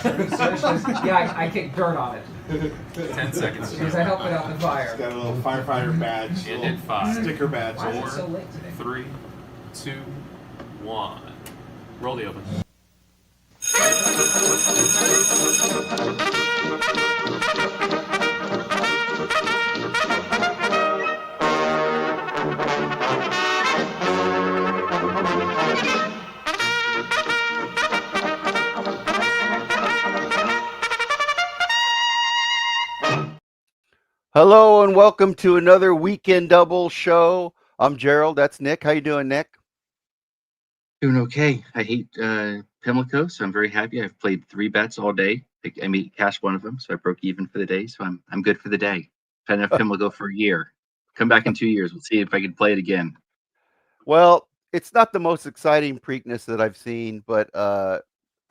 Yeah, I kicked dirt on it. 10 seconds. Because I helped put out the fire. It's got a little firefighter badge, And little in 5, sticker badge. Why is it 4, so late today? 3, 2, 1. Roll the open. Hello and welcome to another weekend double show. I'm Gerald. That's Nick. How you doing, Nick? Doing okay. I hate Pimlico, so I'm very happy. I've played 3 bets all day. I made cash one of them, so I broke even for the day. So I'm good for the day. I've had enough Pimlico for a year. Come back in 2 years. We'll see if I can play it again. Well, it's not the most exciting Preakness that I've seen, but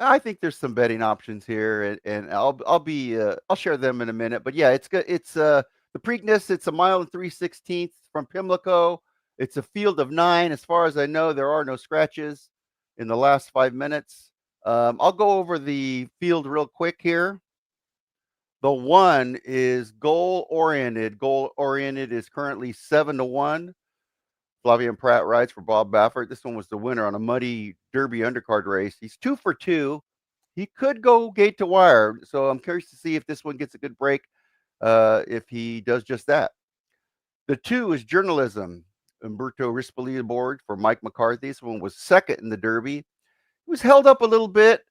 I think there's some betting options here, and I'll share them in a minute. But yeah, it's good. It's the Preakness. It's a mile and 3/16 from Pimlico. It's a field of 9. As far as I know, there are no scratches in the last 5 minutes. I'll go over the field real quick here. The 1 is goal oriented. Goal oriented is currently 7-1. Flavian Pratt rides for Bob Baffert. This one was the winner on a muddy Derby undercard race. He's 2 for 2. He could go gate to wire, so I'm curious to see if this one gets a good break. If he does just that. The 2 is journalism. Umberto Rispoli aboard for Mike McCarthy. This one was second in the Derby. He was held up a little bit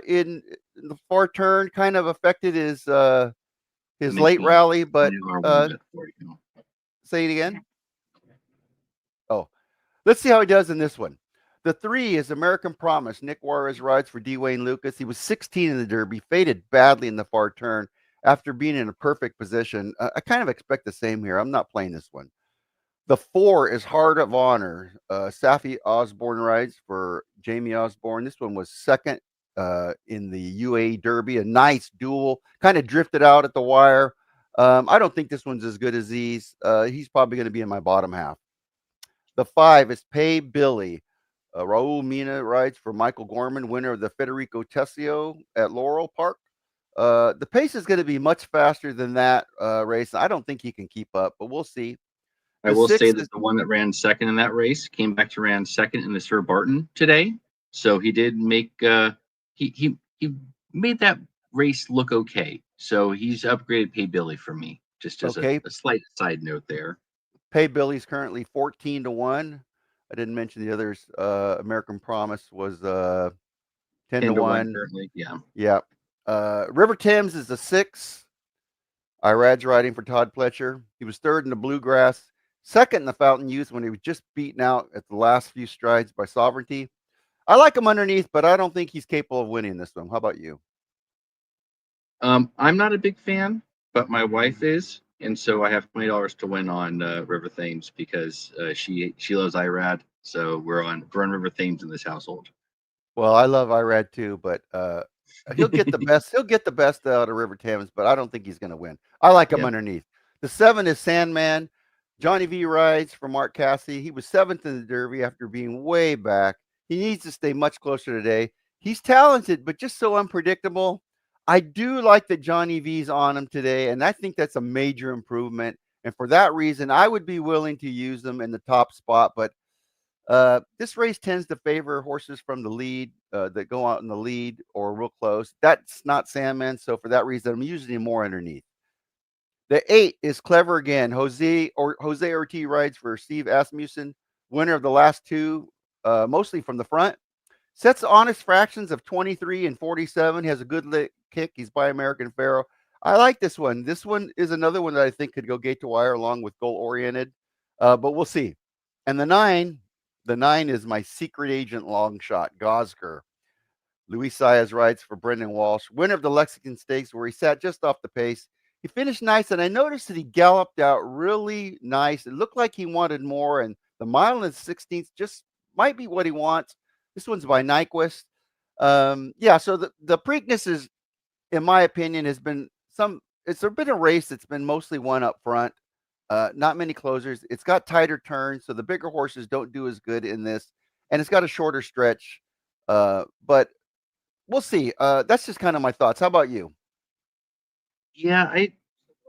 in the far turn, kind of affected his late rally, but say it again. Oh, let's see how he does in this one. The 3 is American Promise. Nick Juarez rides for Dwayne Lucas. He was 16 in the Derby, faded badly in the far turn after being in a perfect position. I kind of expect the same here. I'm not playing this one. The 4 is Heart of Honor. Safi Osborne rides for Jamie Osborne. This one was second in the UAE Derby. A nice duel. Kind of drifted out at the wire. I don't think this one's as good as these. He's probably going to be in my bottom half. The 5 is Pay Billy. Raul Mina rides for Michael Gorman, winner of the Federico Tessio at Laurel Park. The pace is going to be much faster than that race. I don't think he can keep up, but we'll see. I will say that the one that ran second in that race came back to ran second in the Sir Barton today. So he did make he made that race look okay. So he's upgraded Pay Billy for me. Just as a slight side note there. Pay Billy's currently 14-1. I didn't mention the others. American Promise was 10-1. Currently, yeah. Yeah. River Thames is a 6. Irad's riding for Todd Pletcher. He was third in the Bluegrass, second in the Fountain Youth when he was just beaten out at the last few strides by Sovereignty. I like him underneath, but I don't think he's capable of winning this one. How about you? I'm not a big fan, but my wife is, and so I have $20 to win on River Thames because she loves Irad. So we're on River Thames in this household. Well, I love Irad too, but he'll get the best. He'll get the best out of River Thames, but I don't think he's going to win. I like him underneath. The 7 is Sandman. Johnny V rides for Mark Cassidy. He was 7th in the Derby after being way back. He needs to stay much closer today. He's talented, but just so unpredictable. I do like that Johnny V's on him today, and I think that's a major improvement. And for that reason, I would be willing to use them in the top spot. But this race tends to favor horses from the lead that go out in the lead or real close. That's not Sandman, so for that reason, I'm using him more underneath. The 8 is Clever Again. Jose Ortiz rides for Steve Asmussen, winner of the last 2, mostly from the front. Sets honest fractions of 23 and 47. He has a good kick. He's by American Pharaoh. I like this one. This one is another one that I think could go gate to wire along with goal oriented, but we'll see. And the 9 is my secret agent long shot, Gosger. Luis Saez rides for Brendan Walsh, winner of the Lexington Stakes, where he sat just off the pace. He finished nice, and I noticed that he galloped out really nice. It looked like he wanted more, and the mile and 16th just might be what he wants. This one's by Nyquist. So the Preakness is, in my opinion, it's been a race that's been mostly won up front. Not many closers. It's got tighter turns, so the bigger horses don't do as good in this, and it's got a shorter stretch. But we'll see. That's just kind of my thoughts. How about you? Yeah, I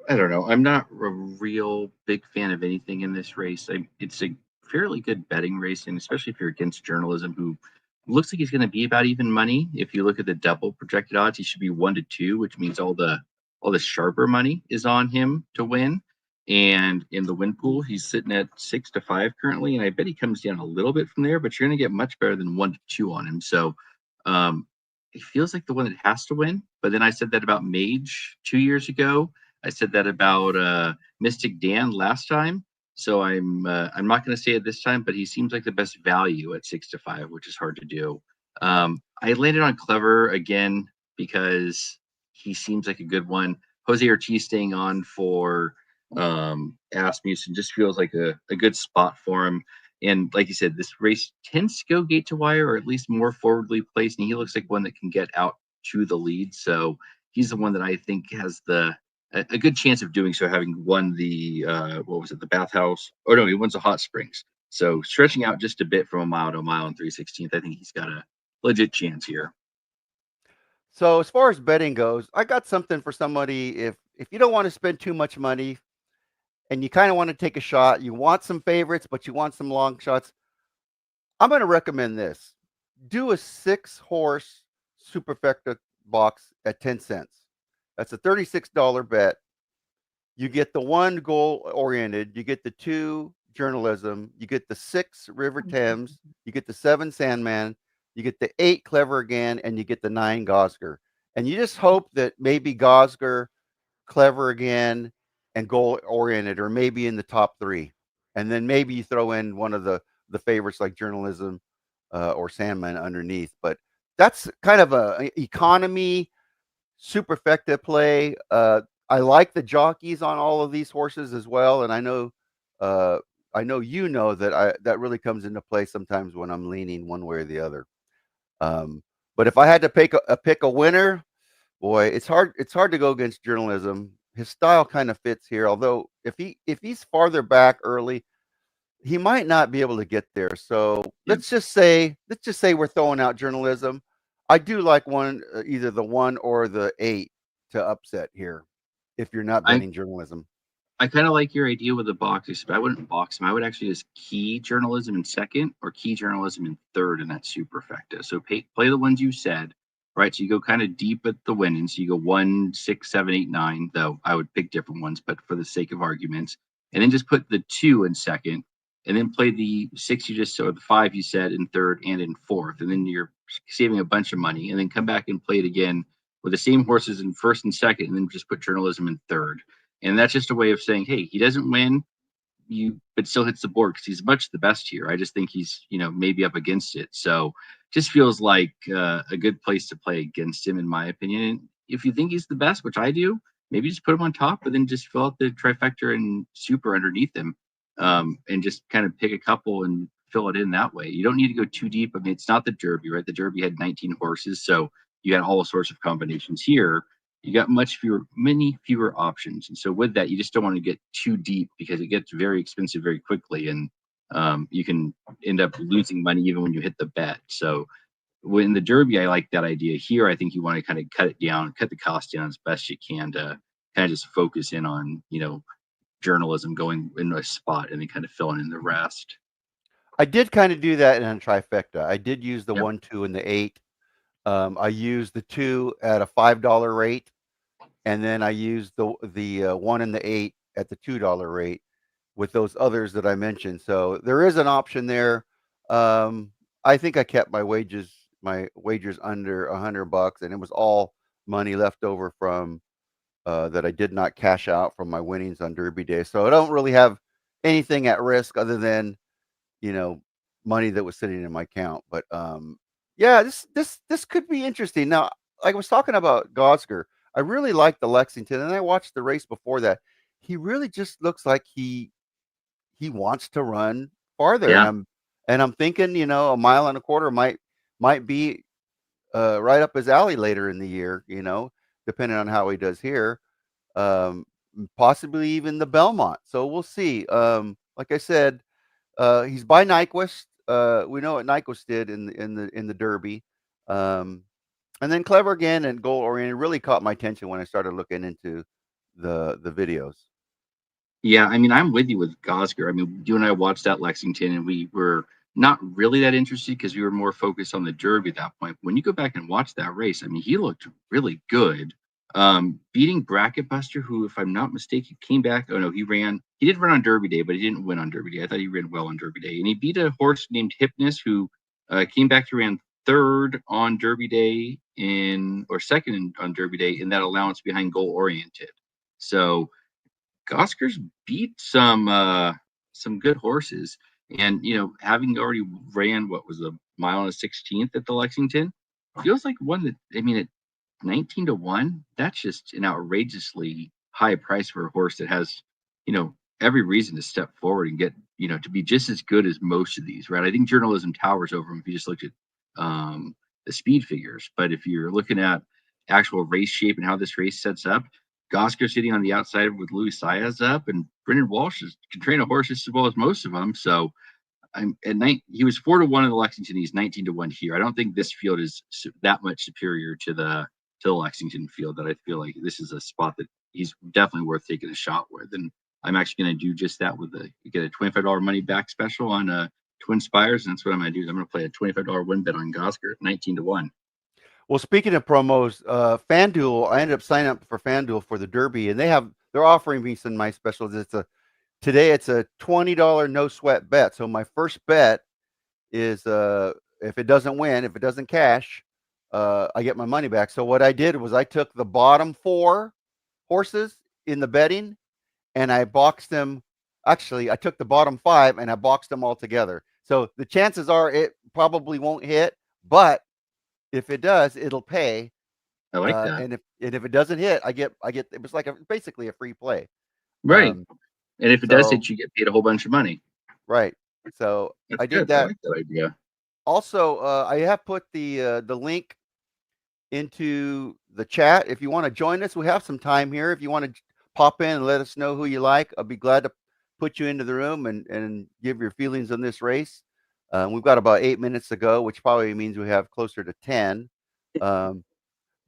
don't know. I'm not a real big fan of anything in this race. It's a fairly good betting race, and especially if you're against journalism, who looks like he's going to be about even money. If you look at the double projected odds, he should be 1-2, which means all the sharper money is on him to win. And in the win pool, he's sitting at 6-5 currently, and I bet he comes down a little bit from there. But you're going to get much better than 1-2 on him. So um, it feels like the one that has to win. But then I said that about Mage 2 years ago. I said that about Mystic Dan last time. So I'm not going to say it this time, but he seems like the best value at 6-5, which is hard to do. I landed on Clever again because he seems like a good one. Jose Ortiz staying on for Asmussen just feels like a good spot for him. And like you said, this race tends to go gate to wire, or at least more forwardly placed, and he looks like one that can get out to the lead. So he's the one that I think has a good chance of doing so, having won the what was it, the bathhouse? Oh no, he won the hot springs. So stretching out just a bit from a mile to a mile and 3/16, I think he's got a legit chance here. So as far as betting goes, I got something for somebody. If you don't want to spend too much money and you kind of want to take a shot, you want some favorites, but you want some long shots, I'm going to recommend this. Do a 6-horse superfecta box at 10 cents. That's a $36 bet. You get the 1 goal oriented, you get the 2 journalism, you get the 6 River Thames, you get the 7 Sandman, you get the 8 Clever again, and you get the 9 Gosger. And you just hope that maybe Gosger, Clever again, and goal oriented are maybe in the top 3. And then maybe you throw in one of the favorites like journalism or Sandman underneath. But that's kind of a economy superfecta play. I like the jockeys on all of these horses as well, and I know you know that that really comes into play sometimes when I'm leaning one way or the other. But if I had to pick a winner, boy, it's hard. It's hard to go against journalism. His style kind of fits here, although if he's farther back early, he might not be able to get there. So Yeah. let's just say we're throwing out journalism. I do like either the 1 or the 8 to upset here if you're not I betting journalism. I kind of like your idea with the boxes, but I wouldn't box them. I would actually just key journalism in second or key journalism in third in that superfecta. So play the ones you said, right? So you go kind of deep at the winning. So you go 1, 6, 7, 8, 9, though I would pick different ones, but for the sake of arguments. And then just put the 2 in second, and then play the 6 you just said, or the 5 you said in third and in fourth. And then you're saving a bunch of money. And then come back and play it again with the same horses in first and second, and then just put journalism in third. And that's just a way of saying, hey, he doesn't win, but still hits the board because he's much the best here. I just think he's, maybe up against it. So just feels like a good place to play against him, in my opinion. And if you think he's the best, which I do, maybe just put him on top, but then just fill out the trifecta and super underneath him, and just kind of pick a couple and fill it in that way. You don't need to go too deep. I mean, it's not the Derby, right? The Derby had 19 horses, so you had all sorts of combinations. Here you got many fewer options. And so with that, you just don't want to get too deep because it gets very expensive very quickly. And you can end up losing money even when you hit the bet. So in the Derby, I like that idea. Here, I think you want to kind of cut the cost down as best you can to kind of just focus in on, journalism going in a spot and then kind of filling in the rest. I did kind of do that in a trifecta. I did use the Yep. 1, 2, and the 8. I used the 2 at a $5 rate, and then I used the 1 and the 8 at the $2 rate with those others that I mentioned. So there is an option there. I think I kept my wagers under $100, and it was all money left over from that I did not cash out from my winnings on Derby Day. So I don't really have anything at risk other than money that was sitting in my account. But yeah, this could be interesting. Now, like I was talking about Gosger, I really like the Lexington, and I watched the race before that. He really just looks like he wants to run farther, Yeah. and I'm thinking, a mile and a quarter might be right up his alley later in the year, depending on how he does here. Possibly even the Belmont. So we'll see. Like I said, he's by Nyquist. We know what Nyquist did in the Derby. And then Clever Again and Goal Oriented really caught my attention when I started looking into the videos. Yeah, I mean, I'm with you with Gosger. I mean, you and I watched that Lexington, and we were not really that interested because we were more focused on the Derby at that point. When you go back and watch that race, I mean, he looked really good. Beating Bracket Buster, who, if I'm not mistaken, came back. Oh no, he did run on Derby Day, but he didn't win on Derby Day. I thought he ran well on Derby Day, and he beat a horse named Hypnus, who came back to ran third on Derby Day or second on Derby Day in that allowance behind Goal Oriented. So Oscars beat some good horses, and having already ran what was a mile and a 16th at the Lexington, feels like one that, I mean, at 19-1, that's just an outrageously high price for a horse that has every reason to step forward and get to be just as good as most of these, right? I think journalism towers over him if you just looked at the speed figures, but if you're looking at actual race shape and how this race sets up, Gosco sitting on the outside with Louis Saez up, and Brendan Walsh can train a horse just as well as most of them. So I'm at night. He was 4-1 in the Lexington. He's 19-1 here. I don't think this field is that much superior to the Lexington field. That I feel like this is a spot that he's definitely worth taking a shot with. And I'm actually going to do just that with get a $25 money back special on Twin Spires, and that's what I'm going to do. I'm going to play a $25 win bet on Gosger at 19-1. Well, speaking of promos, FanDuel, I ended up signing up for FanDuel for the Derby, and they're offering me some nice specials. Today it's a $20 no sweat bet. So my first bet is if it doesn't win, if it doesn't cash, I get my money back. So what I did was I took the bottom 4 horses in the betting and I boxed them. Actually, I took the bottom 5 and I boxed them all together. So the chances are it probably won't hit, but if it does, it'll pay. I like that. And if it doesn't hit, I get it was like basically a free play. Right. And if it does hit, you get paid a whole bunch of money. Right. So That's I did good. that. I like that idea. Also, I have put the link into the chat. If you want to join us, we have some time here. If you want to pop in and let us know who you like, I'll be glad to put you into the room and give your feelings on this race. We've got about 8 minutes to go, which probably means we have closer to 10.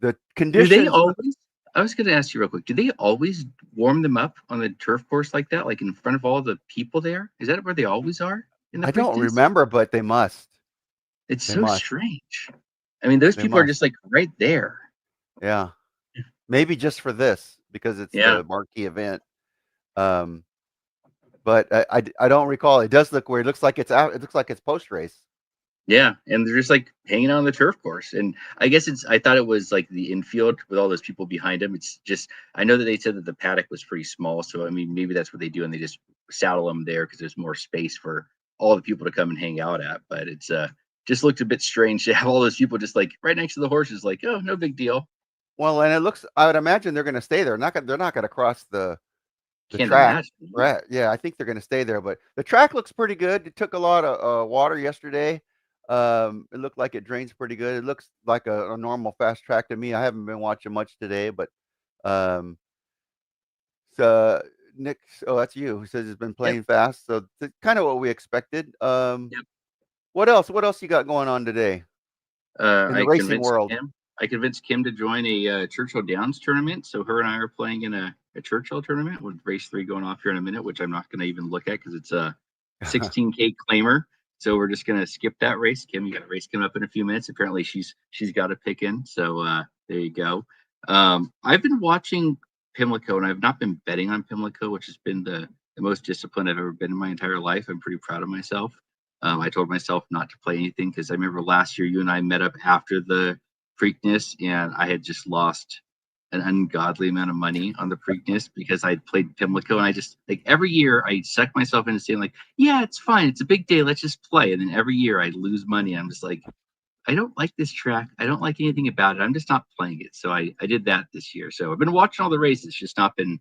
The conditions. Do they always? I was going to ask you real quick. Do they always warm them up on the turf course like that, like in front of all the people there? Is that where they always are? I don't remember, but they must. It's so strange. I mean, those people are just like right there. Yeah. Maybe just for this because it's the marquee event. But I don't recall. It does look weird. It looks like it's out. It looks like it's post race. Yeah, and they're just like hanging out on the turf course. And I guess I thought it was like the infield with all those people behind them. It's just, I know that they said that the paddock was pretty small. So, I mean, maybe that's what they do. And they just saddle them there because there's more space for all the people to come and hang out at. But it's just looked a bit strange to have all those people just like right next to the horses, like, oh, no big deal. Well, and I would imagine they're going to stay there. They're not going to cross the track. Right. Yeah, I think they're going to stay there. But the track looks pretty good. It took a lot of water yesterday. It looked like it drains pretty good. It looks like a normal fast track to me. I haven't been watching much today, but so Nick, that's you who says it's been playing fast. So it's kind of what we expected. What else you got going on today in the racing world? I convinced Kim to join a Churchill Downs tournament. So her and I are playing in a Churchill tournament with race 3 going off here in a minute, which I'm not going to even look at because it's a 16K claimer. So we're just going to skip that race. Kim, you got a race coming up in a few minutes. Apparently she's got a pick in. So there you go. I've been watching Pimlico, and I've not been betting on Pimlico, which has been the most disciplined I've ever been in my entire life. I'm pretty proud of myself. I told myself not to play anything because I remember last year you and I met up after the Preakness, and I had just lost an ungodly amount of money on the Preakness because I played Pimlico, and I just like every year I suck myself into saying like, yeah, it's fine, it's a big day, let's just play. And then every year I lose money. I'm just like, I don't like this track. I don't like anything about it. I'm just not playing it. So I did that this year. So I've been watching all the races, just not been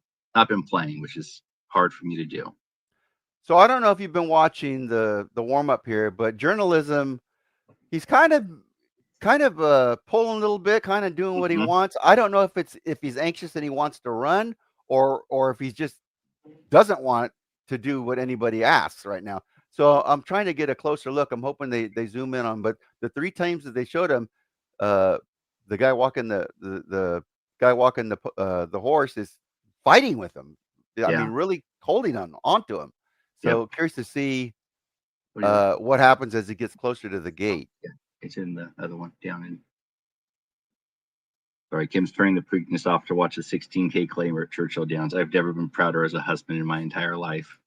playing, which is hard for me to do. So I don't know if you've been watching the warm up here, but journalism, he's kind of pulling a little bit, kind of doing what he wants. I don't know if he's anxious and he wants to run or if he just doesn't want to do what anybody asks right now. So I'm trying to get a closer look. I'm hoping they zoom in on, but the 3 times that they showed him, the guy walking the guy walking the horse is fighting with him. I Yeah. mean, really holding onto him. So curious to see What is it? what happens as he gets closer to the gate. Yeah, it's in the other one down in. Sorry, Kim's turning the Preakness off to watch a 16K claimer at Churchill Downs. I've never been prouder as a husband in my entire life.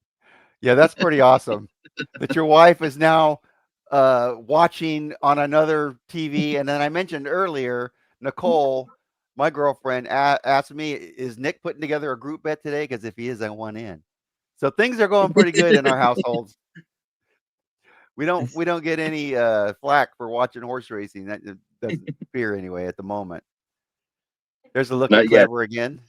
Yeah, that's pretty awesome. That your wife is now watching on another TV. And then I mentioned earlier, Nicole, my girlfriend, asked me, "Is Nick putting together a group bet today? Because if he is, I want in." So things are going pretty good in our households. We don't get any flack for watching horse racing. That doesn't appear anyway at the moment. There's a look Not at yet. Clever again.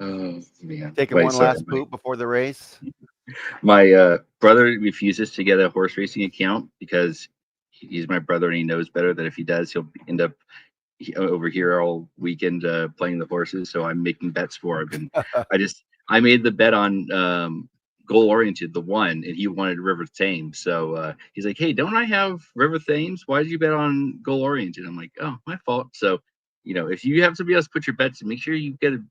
Oh, man. Taking one last poop before the race. My brother refuses to get a horse racing account because he's my brother and he knows better that if he does, he'll end up over here all weekend playing the horses. So I'm making bets for him. And I made the bet on Goal Oriented, the one, and he wanted River Thames. So he's like, "Hey, don't I have River Thames? Why did you bet on Goal Oriented?" I'm like, "Oh, my fault." So, if you have somebody else put your bets, make sure you get a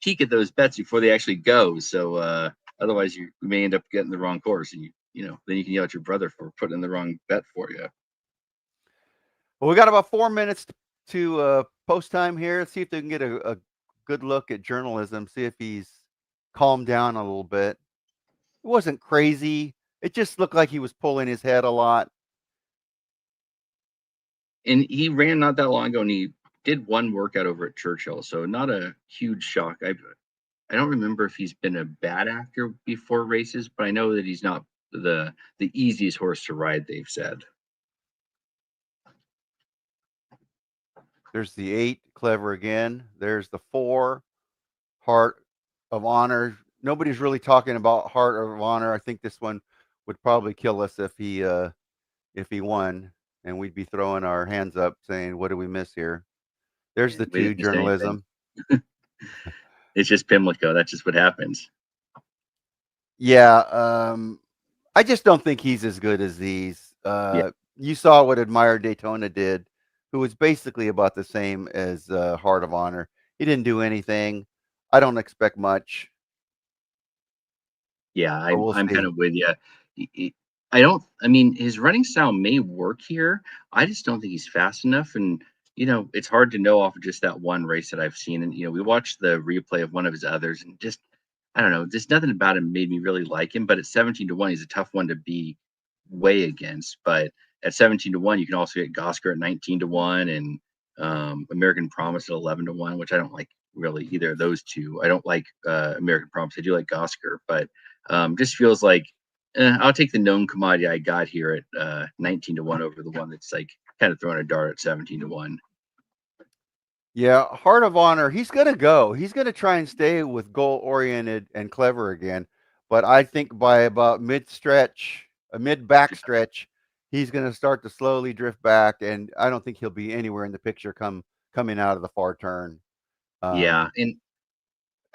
peek at those bets before they actually go. So otherwise, you may end up getting the wrong course, and then you can yell at your brother for putting in the wrong bet for you. Well, we got about 4 minutes to post time here. Let's see if they can get a good look at journalism. See if he's calmed down a little bit. It wasn't crazy. It just looked like he was pulling his head a lot. And he ran not that long ago, and he did one workout over at Churchill, so not a huge shock. I don't remember if he's been a bad actor before races, but I know that he's not the easiest horse to ride, they've said. There's the 8, Clever again. There's the 4, Heart of Honor. Nobody's really talking about Heart of Honor. I think this one would probably kill us if he won, and we'd be throwing our hands up saying, "What did we miss here?" There's the 2, journalism. It's just Pimlico. That's just what happens. Yeah, I just don't think he's as good as these. You saw what Admire Daytona did, who was basically about the same as Heart of Honor. He didn't do anything. I don't expect much. Yeah, I'm kind of with you. I mean, his running style may work here. I just don't think he's fast enough. And, it's hard to know off of just that one race that I've seen. And, we watched the replay of one of his others and just, I don't know, just nothing about him made me really like him. But at 17-1, he's a tough one to be way against. But at 17-1, you can also get Gosker at 19-1 and American Promise at 11-1, which I don't like really either of those two. I don't like American Promise. I do like Gosker, but just feels like I'll take the known commodity I got here at 19-1 over the one that's like kind of throwing a dart at 17-1. Yeah, Heart of Honor, he's going to go. He's going to try and stay with Goal Oriented and Clever again. But I think by about mid-back stretch, he's going to start to slowly drift back. And I don't think he'll be anywhere in the picture coming out of the far turn. Yeah, and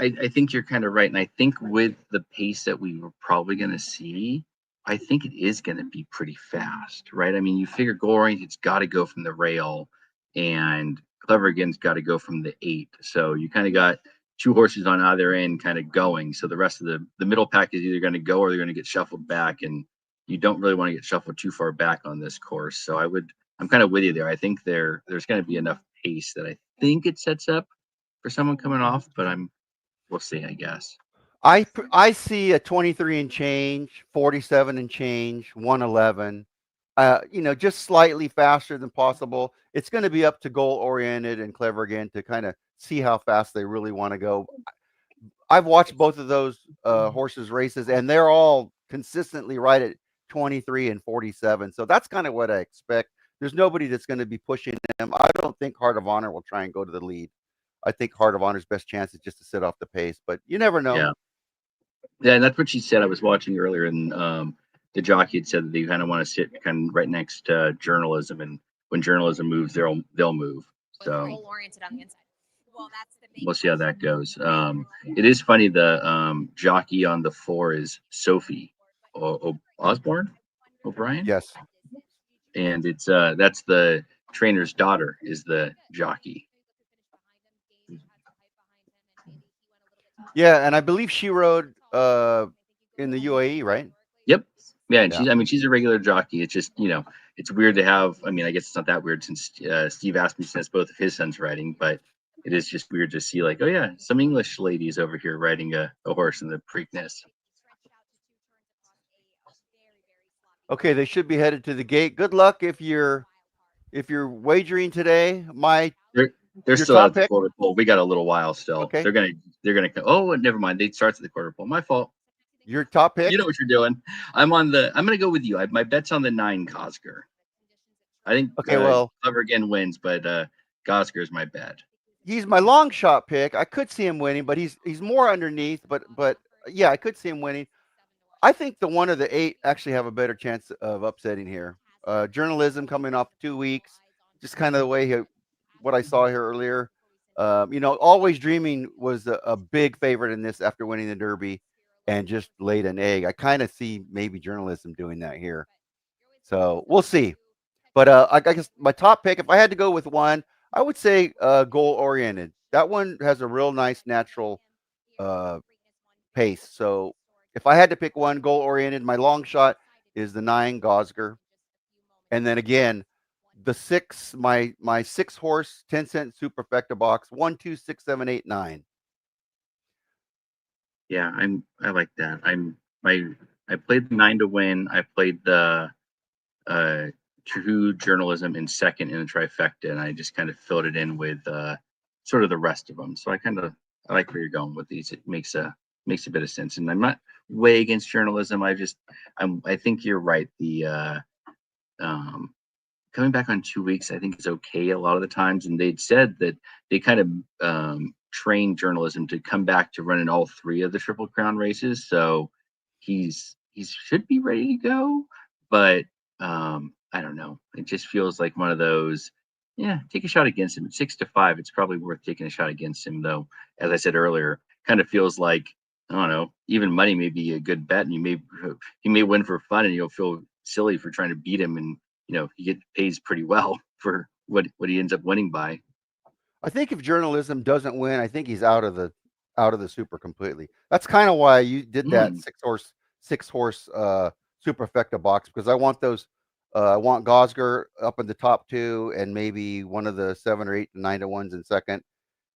I think you're kind of right. And I think with the pace that we were probably going to see, I think it is going to be pretty fast, right? I mean, you figure Goal Oriented's got to go from the rail and Clever Again's got to go from the 8. So you kind of got 2 horses on either end kind of going. So the rest of the middle pack is either going to go or they're going to get shuffled back. And you don't really want to get shuffled too far back on this course. So I'm kind of with you there. I think there's going to be enough pace that I think it sets up for someone coming off, but we'll see, I guess. I see a 23 and change, 47 and change, 111. Just slightly faster than possible. It's going to be up to Goal Oriented and Clever Again to kind of see how fast they really want to go. I've watched both of those horses races, and they're all consistently right at 23 and 47. So that's kind of what I expect. There's nobody that's going to be pushing them. I don't think Heart of Honor will try and go to the lead. I think Heart of Honor's best chance is just to sit off the pace, but you never know. Yeah, and that's what she said. I was watching earlier, and the jockey had said that they kind of want to sit kind of right next to journalism, and when journalism moves, they'll move. So oriented on the inside. Well, that's the we'll see how that goes. It is funny. The jockey on the 4 is Sophie Osborne O'Brien. Yes. and it's that's the trainer's daughter is the jockey. Yeah, and I believe she rode in the UAE, right? Yep. Yeah, and Yeah. she's a regular jockey. It's just, it's weird to have. I mean, I guess it's not that weird since Steve Asmussen has both of his sons riding, but it is just weird to see, like, oh yeah, some English ladies over here riding a horse in the Preakness. Okay, they should be headed to the gate. Good luck if you're wagering today. They're Your still out top at the pick? quarter pole. We got a little while still. Okay. They're gonna. Oh, never mind. They starts at the quarter pole. My fault. Your top pick? You know what you're doing. I'm gonna go with you. My bet's on the 9 Cosger. I think Okay, well, Clever again wins, but Gosger is my bet. he's my long shot pick. I could see him winning, but he's more underneath. But yeah, I could see him winning. I think the one of the 8 actually have a better chance of upsetting here. Journalism coming off 2 weeks, just kind of the way what I saw here earlier. Always Dreaming was a big favorite in this after winning the Derby, and just laid an egg. I kind of see maybe Journalism doing that here. So we'll see. But I guess my top pick, if I had to go with one, I would say Goal Oriented. That one has a real nice natural pace. So if I had to pick one, Goal Oriented, my long shot is the 9 Gosger. And then again, the 6, my 6 horse 10-cent superfecta box, 1, 2, 6, 7, 8, 9. Yeah, I like that. I played the 9 to win. I played the True Journalism in second in the trifecta, and I just kind of filled it in with sort of the rest of them. So I like where you're going with these. It makes a bit of sense, and I'm not way against journalism. I think you're right. The coming back on 2 weeks, I think is okay a lot of the times, and they'd said that they kind of trained Journalism to come back to running all 3 of the Triple Crown races. So he should be ready to go, but I don't know. It just feels like one of those. Yeah, take a shot against him at 6-5. It's probably worth taking a shot against him, though. As I said earlier, kind of feels like, I don't know, even money may be a good bet, and he may win for fun, and you'll feel silly for trying to beat him, and he pays pretty well for what he ends up winning by. I think if Journalism doesn't win, I think he's out of the super completely. That's kind of why you did that 6 horse superfecta box, because I want those. I want Gosger up in the top 2, and maybe one of the 7 or 8 to 9 to 1s in second.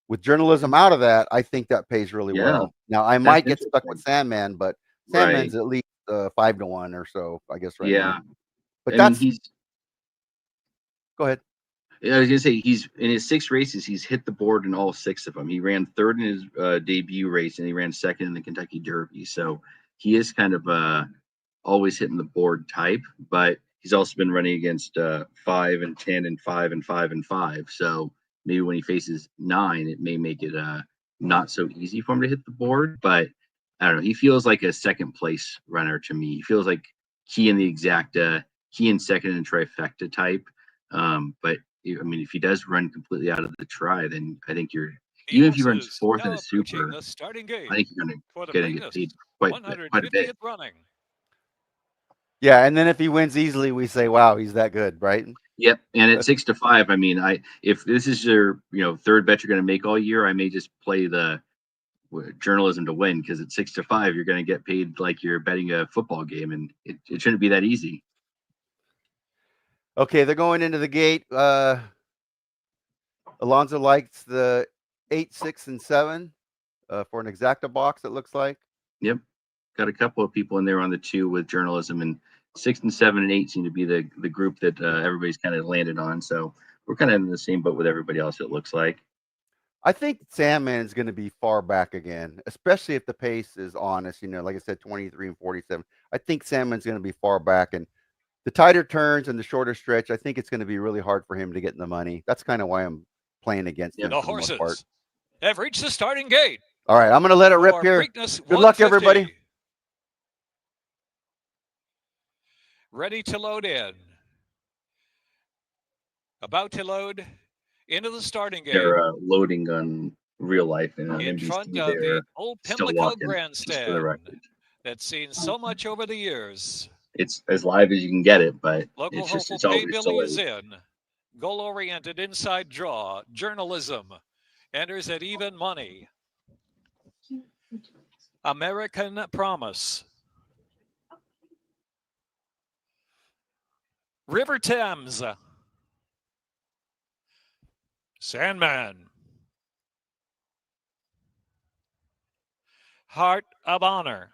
With Journalism out of that, I think that pays really well. Now I might get stuck with Sandman, but Sandman's at least 5 to 1 or so, I guess, right now. But go ahead. I was gonna say, he's in his 6 races, he's hit the board in all 6 of them. He ran 3rd in his debut race, and he ran 2nd in the Kentucky Derby. So he is kind of always hitting the board type, but he's also been running against 5 and 10 and 5 and 5 and 5. So maybe when he faces 9, it may make it not so easy for him to hit the board. But I don't know. He feels like a second place runner to me. He feels like key in the exacta, key in second and trifecta type. But I mean, if he does run completely out of the try, then I think even if he runs 4th in a super, I think you're going to get paid quite a bit. Running. Yeah, and then if he wins easily, we say, "Wow, he's that good," right? Yep. And at 6-5, I mean, if this is your 3rd bet you're going to make all year, I may just play the Journalism to win, because at 6-5 you're going to get paid like you're betting a football game, and it shouldn't be that easy. Okay, they're going into the gate. Alonzo likes the 8, 6, and 7 for an exacta box, it looks like. Yep. Got a couple of people in there on the 2 with Journalism, and 6 and 7 and 8 seem to be the group that everybody's kind of landed on. So we're kind of in the same boat with everybody else, it looks like. I think Sandman is going to be far back again, especially if the pace is honest. Like I said, 23 and 47. I think Sandman's going to be far back, and the tighter turns and the shorter stretch, I think it's going to be really hard for him to get in the money. That's kind of why I'm playing against him. The horses have reached the starting gate. All right, I'm going to let it rip here. Good luck, everybody. Ready to load in. About to load into the starting gate. They're loading on real life in NBC front of the old Pimlico grandstand that's seen so much over the years. It's as live as you can get it, but Local it's just hopeful it's always Pay Billy so is late. in. Goal-oriented inside draw. Journalism enters at even money. American Promise. River Thames. Sandman. Heart of Honor.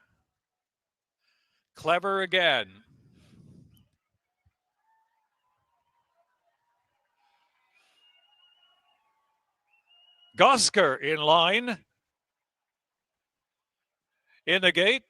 Clever Again. Gosker in line. In the gate.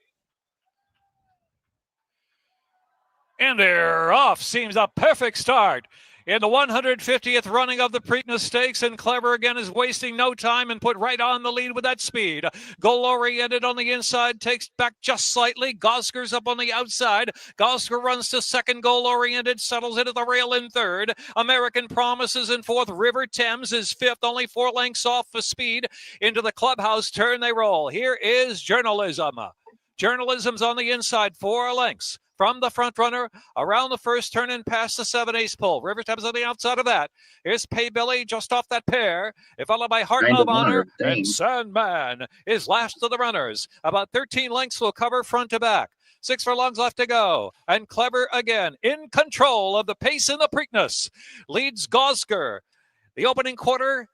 And they're off. Seems a perfect start. In the 150th running of the Preakness Stakes, and Clever Again is wasting no time and put right on the lead with that speed. Goal-oriented on the inside, takes back just slightly. Gosker's up on the outside. Gosker runs to second. Goal-oriented settles into the rail in third. American Promise is in fourth. River Thames is fifth, only 4 lengths off for speed. Into the clubhouse turn they roll. Here is Journalism. Journalism's on the inside, 4 lengths. From the front runner, around the first turn and past the 7/8 pole. River Thames on the outside of that. Here's Pay Billy just off that pair. Followed by Heart Kind of of Honor, dang. and Sandman is last of the runners. About 13 lengths will cover front to back. 6 furlongs left to go. And Clever Again in control of the pace in the Preakness. Leads Gosker. The opening quarter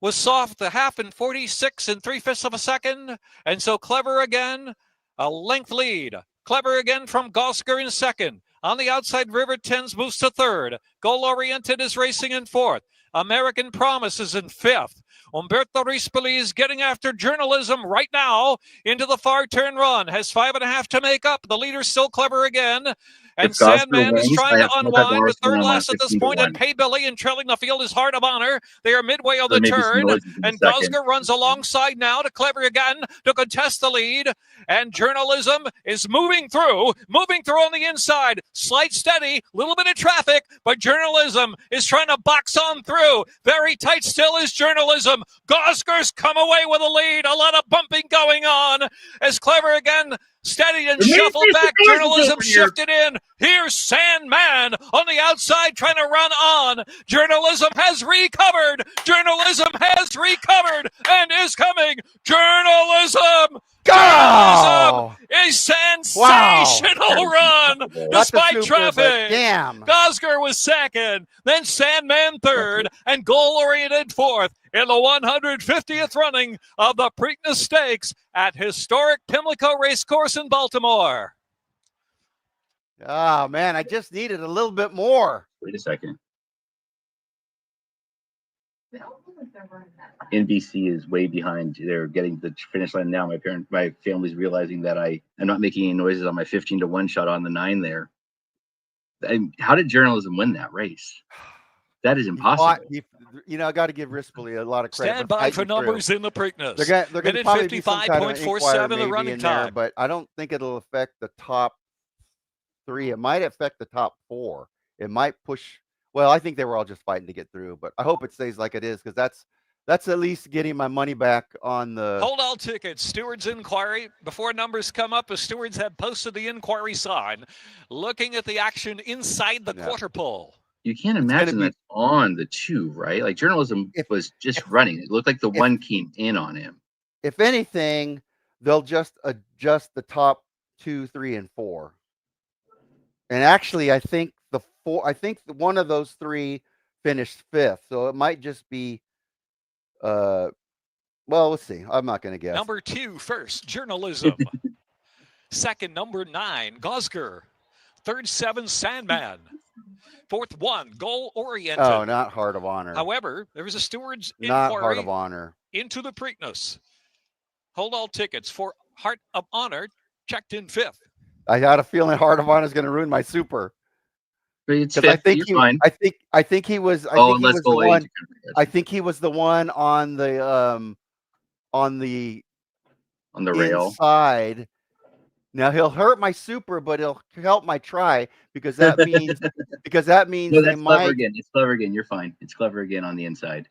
was soft, the half in 46 3/5 of a second. And so Clever Again, a length lead. Clever Again from Gosker in second. On the outside, River Thames moves to third. Goal-oriented is racing in fourth. American Promise is in fifth. Umberto Rispoli is getting after Journalism right now into the far turn run. Has 5.5 to make up. The leader's still Clever Again. And If Gosker Sandman is wins, trying I to have unwind with $25 third on last at this 15 to point. And 1. Pay Billy and trailing the field is Heart of Honor. They are midway on There the may be some turn. noises in a And second. Gosker runs alongside now to Clever Again to contest the lead. And Journalism is moving through on the inside. Slight steady, little bit of traffic, but Journalism is trying to box on through. Very tight still is Journalism. Gosker's come away with a lead. A lot of bumping going on as Clever Again steadied and shuffled back. Journalism shifted in. Here's Sandman on the outside trying to run on. Journalism has recovered. Journalism has recovered and is coming. Journalism. Go! A sensational run Got the despite super, traffic. but damn. Gosker was second, then Sandman third, and goal-oriented fourth in the 150th running of the Preakness Stakes at historic Pimlico Racecourse in Baltimore. Oh, man, I just needed a little bit more. Wait a second. NBC is way behind. They're getting the finish line now. My family's realizing that I'm not making any noises on my 15 to 1 shot on the 9 there. How did Journalism win that race? That is impossible. I got to give Rispoli a lot of credit. Stand by for numbers in the Preakness. They're going to probably be some kind of an 55.47 inquiry the maybe running in there, time. but I don't think it'll affect the top 3. It might affect the top 4. It might push. Well, I think they were all just fighting to get through, but I hope it stays like it is because that's at least getting my money back on the. Hold all tickets. Stewards inquiry. Before numbers come up, the stewards have posted the inquiry sign, looking at the action inside the quarter pole. You can't imagine that's on the 2, right? Like Journalism was just running. It looked like the 1 came in on him. If anything, they'll just adjust the top 2, 3, and 4. And actually, I think one of those 3 finished 5th, so it might just be. Well, let's see. I'm not going to guess. Number 2 first, Journalism. Second, number 9, Gosker. Third, 7, Sandman. Fourth, 1, Goal-oriented. Oh, not Heart of Honor. However, there was a steward's not inquiry Heart of Honor into the Preakness. Hold all tickets for Heart of Honor, checked in 5th. I got a feeling Heart of Honor is going to ruin my super. But it's 5th. I think he was. I think he was the one on the rail inside. Now he'll hurt my super, but he'll help my try because that means no, that's Clever Again. It's Clever Again. You're fine. It's Clever Again on the inside.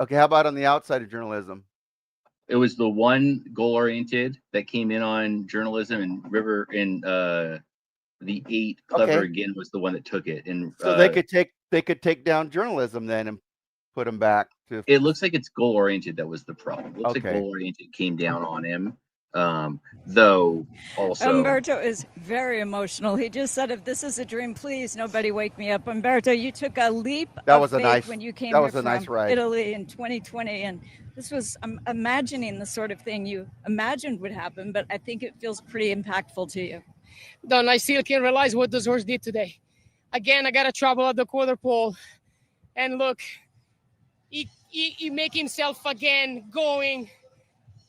Okay, how about on the outside of Journalism? It was the one goal-oriented that came in on Journalism and River and The 8 Clever Okay. Again was the one that took it, and So they could take down Journalism then and put him back to. it looks like it's goal oriented that was the problem. It looks like Okay. goal oriented came down on him. Though also Umberto is very emotional. He just said, "If this is a dream, please nobody wake me up." Umberto, you took a leap of faith when you came here from Italy in 2020, and this was I'm imagining the sort of thing you imagined would happen, but I think it feels pretty impactful to you. Don, I still can't realize what this horse did today. Again, I got to trouble at the quarter pole, and look, he make himself again going.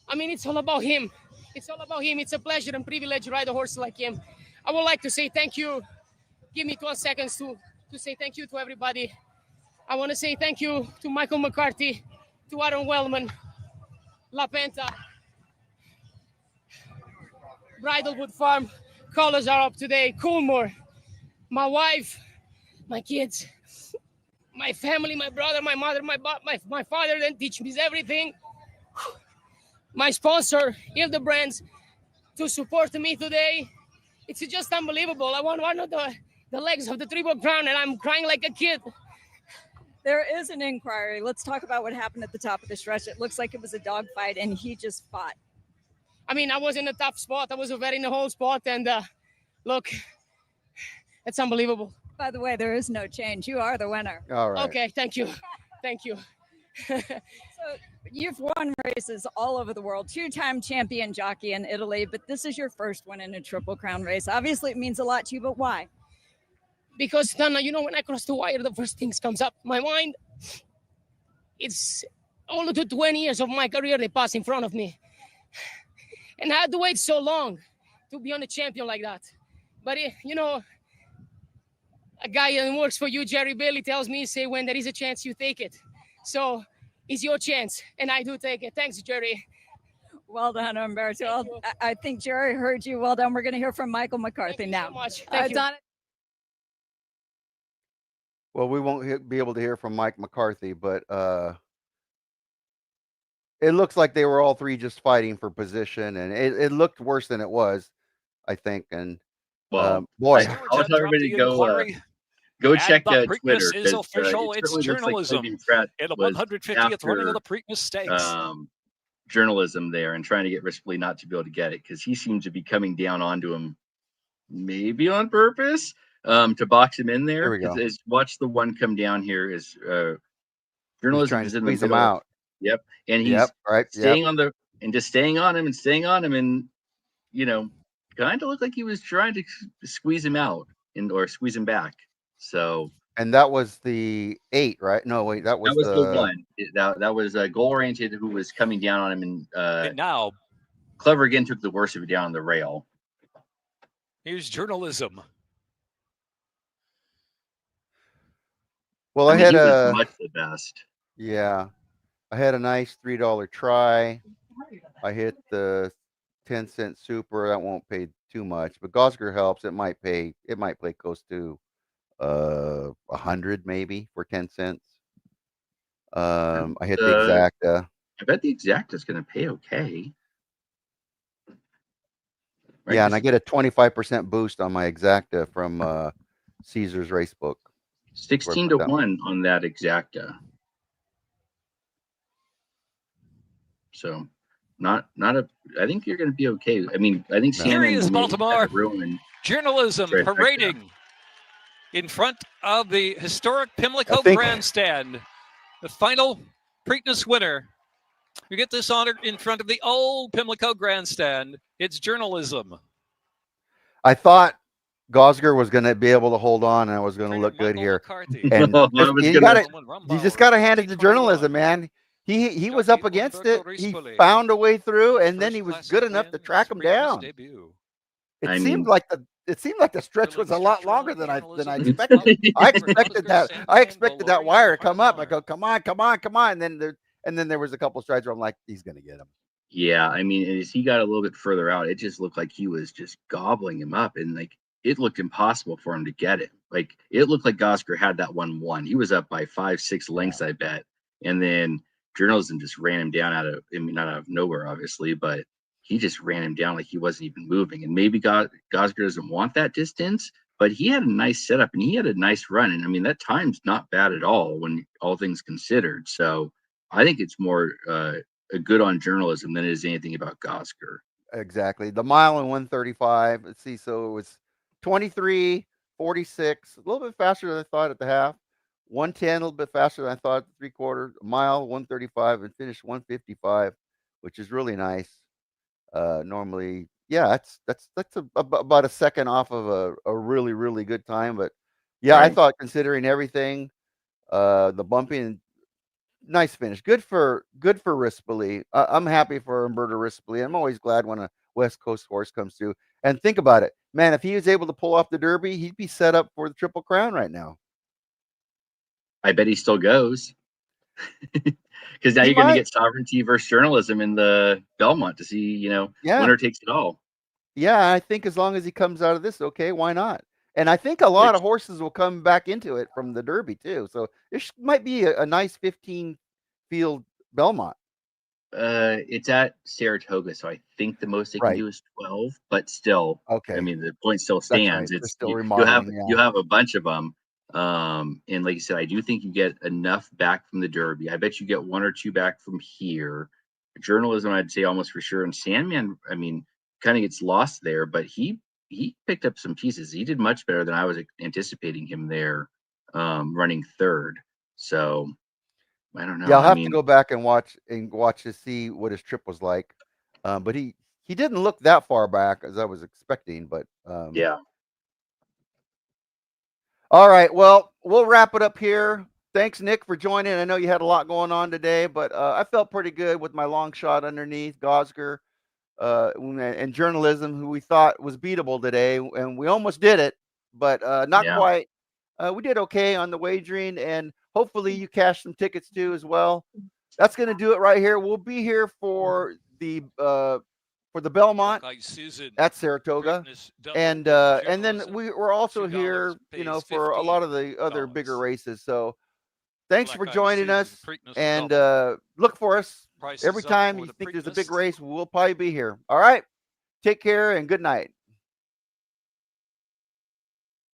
I mean, it's all about him. It's all about him. It's a pleasure and privilege to ride a horse like him. I would like to say thank you. Give me 12 seconds to say thank you to everybody. I want to say thank you to Michael McCarthy, to Aaron Wellman, La Penta, Bridlewood Farm. Colors are up today. Coolmore, my wife, my kids, my family, my brother, my mother, my father then teach me everything. My sponsor, Hildebrands, to support me today. It's just unbelievable. I won one of the legs of the Triple Crown, and I'm crying like a kid. There is an inquiry. Let's talk about what happened at the top of the stretch. It looks like it was a dogfight, and he just fought. I mean, I was in a tough spot. I was very in the whole spot, and look, it's unbelievable. By the way, there is no change. You are the winner. All right. Okay, thank you. Thank you. So you've won races all over the world, 2-time champion jockey in Italy, but this is your first one in a Triple Crown race. Obviously, it means a lot to you, but why? Because, Donna, you know, when I cross the wire, the first things comes up. My mind, it's all the 20 years of my career they pass in front of me. And I had to wait so long to be on a champion like that. But, you know, a guy that works for you, Jerry Bailey, tells me, say, when there is a chance, you take it. So it's your chance, and I do take it. Thanks, Jerry. Well done, Umberto. I think Jerry heard you. Well done. We're going to hear from Michael McCarthy now. So much. Thank you. Donna. Well, we won't be able to hear from Mike McCarthy, but it looks like they were all three just fighting for position, and it looked worse than it was, I think. And well, boy, I'll tell everybody to go check Twitter. Preakness is official. It it's journalism like Pratt in the was 150th running of the Preakness Stakes. Journalism there and trying to get Rispoli not to be able to get it, because he seemed to be coming down onto him, maybe on purpose, to box him in there. There we go. Watch the one come down here is journalism is in the squeeze him middle. out. Yep, and he's staying on the and just staying on him, and you know, kind of looked like he was trying to squeeze him out or squeeze him back. So, and that was the 8, right? No, wait, that was the 1. That was goal oriented who was coming down on him, and now Clever Again took the worst of it down on the rail. Here's journalism. Well, I mean, had he was much the best. Yeah, I had a nice $3 try. I hit the 10-cent super. That won't pay too much, but Gosger helps. It might play close to 100 maybe for 10 cents. I hit the exacta. I bet the exacta is going to pay okay. Right? Yeah, and I get a 25% boost on my exacta from Caesar's Racebook. 16 to 1 on that exacta. So I think you're going to be okay. I mean, I think here is Baltimore journalism parading in front of the historic Pimlico Grandstand. The final Preakness winner. You get this honor in front of the old Pimlico Grandstand. It's journalism. I thought Gosger was going to be able to hold on, and I was going to look good here. And you just got to hand it to journalism, man. He was up against it. He found a way through, and then he was good enough to track him down. It seemed like the stretch was a lot longer than I expected. I expected that wire to come up. I go, come on, and then there was a couple strides where I'm like, he's going to get him. Yeah, I mean, as he got a little bit further out, it just looked like he was just gobbling him up, and like it looked impossible for him to get it. Like it looked like Gosger had that 1-1. He was up by 5-6 lengths, I bet, and then journalism just ran him down not out of nowhere, obviously, but he just ran him down like he wasn't even moving. And maybe Gosger doesn't want that distance, but he had a nice setup and he had a nice run. And I mean, that time's not bad at all when all things considered. So I think it's more a good on journalism than it is anything about Gosger. Exactly. The mile in 135. Let's see. So it was 23:46, a little bit faster than I thought at the half. 110, a little bit faster than I thought at the 3/4. Mile 135 and finished 155, which is really nice. Normally, yeah, that's about a second off of a really, really good time. But yeah, I Right. thought considering everything, the bumping, nice finish. Good for Rispoli. I'm happy for Umberto Rispoli. I'm always glad when a West Coast horse comes through. And think about it, man. If he was able to pull off the Derby, he'd be set up for the Triple Crown right now. I bet he still goes. Because now He you're going to might. get sovereignty versus journalism in the Belmont to see, Yeah. winner takes it all. Yeah, I think as long as he comes out of this, okay, why not? And I think a lot of horses will come back into it from the Derby too. So this might be a nice 15 field Belmont. It's at Saratoga, so I think the most they can Right. do is 12. But still, Okay. I mean, the point still That's right. stands. They're It's still you have remodeling. Yeah. you have a bunch of them. And like you said, I do think you get enough back from the Derby. I bet you get one or two back from here. Journalism, I'd say almost for sure. And Sandman, I mean, kind of gets lost there, but he picked up some pieces. He did much better than I was anticipating him there, running third. So I don't know. Yeah, I'll I have to mean, go back and watch to see what his trip was like. But he didn't look that far back as I was expecting. But yeah. All right. Well, we'll wrap it up here. Thanks, Nick, for joining. I know you had a lot going on today, but I felt pretty good with my long shot underneath Gosger and journalism, who we thought was beatable today, and we almost did it, but not Yeah. quite. We did okay on the wagering, and hopefully you cashed some tickets too as well. That's going to do it right here. We'll be here for the Belmont at Saratoga, and then we're also here, for a lot of the other bigger races. So thanks for joining us, and look for us every time you think there's a big race. We'll probably be here. All right, take care and good night.